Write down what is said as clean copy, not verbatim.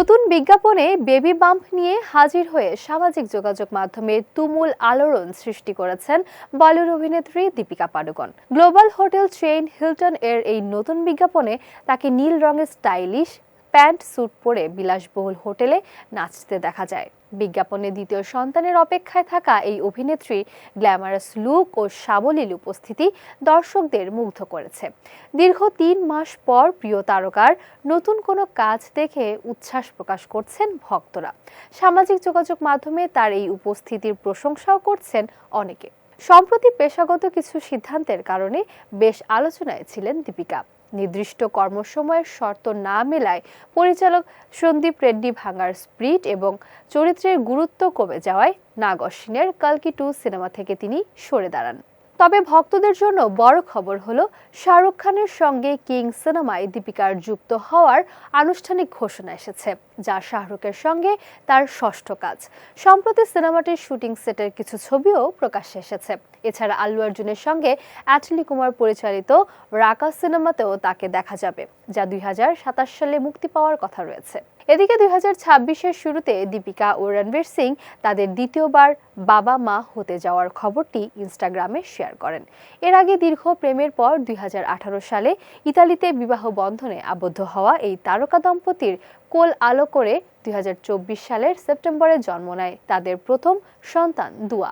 নতুন বিজ্ঞাপনে baby bump নিয়ে হাজির হয়ে সামাজিক যোগাযোগ মাধ্যমে তুমুল আলোড়ন সৃষ্টি করেছেন বলিউড অভিনেত্রী Deepika Padukone. Global hotel chain Hilton এর এই নতুন বিজ্ঞাপনে তাকে নীল রঙের স্টাইলিশ প্যান্ট স্যুট পরে বিলাসবহুল হোটেলে নাচতে দেখা যায়। বিজ্ঞাপনে দ্বিতীয় সন্তানের অপেক্ষায় থাকা এই অভিনেত্রী গ্ল্যামারাস লুক ও সাবলীল উপস্থিতি দর্শকদের মুগ্ধ করেছে। দীর্ঘ ৩ মাস পর প্রিয় তারকার নতুন কোনো কাজ দেখে উচ্ছ্বাস প্রকাশ করছেন ভক্তরা। সামাজিক যোগাযোগ মাধ্যমে তার এই উপস্থিতির প্রশংসাও করছেন অনেকে। সম্প্রতি পেশাগত কিছু সিদ্ধান্তের কারণে বেশ আলোচনায় ছিলেন দীপিকা। নির্দিষ্ট কর্মসময়ের শর্ত না মেলায় পরিচালক সন্দীপ রেড্ডি ভাঙার স্প্রিট এবং চরিত্রের গুরুত্ব কমে যাওয়ায় নাগ অশ্বিনের কালকি 2 সিনেমা থেকে তিনি সরে দাঁড়ান। তবে ভক্তদের জন্য বড় খবর হলো শাহরুখ খানের সঙ্গে কিং সিনেমায় দীপিকার যুক্ত হওয়ার আনুষ্ঠানিক ঘোষণা এসেছে, যা শাহরুখের সঙ্গে তার ষষ্ঠ কাজ। সম্প্রতি সিনেমাটির শুটিং সেটের কিছু ছবিও প্রকাশ্যে এসেছে। এছাড়া আল্লু অর্জুনের সঙ্গে অ্যাটলি কুমার পরিচালিত রাকা সিনেমাতেও তাকে দেখা যাবে, যা 2027 সালে মুক্তি পাওয়ার কথা রয়েছে। এদিকে 2026-এর শুরুতে দীপিকা ও রণবীর সিং তাদের দ্বিতীয়বার বাবা মা হতে যাওয়ার খবরটি ইনস্টাগ্রামে শেয়ার করেন। এর আগে দীর্ঘ প্রেমের পর 2018 সালে ইতালিতে বিবাহ বন্ধনে আবদ্ধ হওয়া এই তারকা দম্পতির কোল আলো করে 2024 সালের সেপ্টেম্বরে জন্ম নেয় তাদের প্রথম সন্তান দুয়া।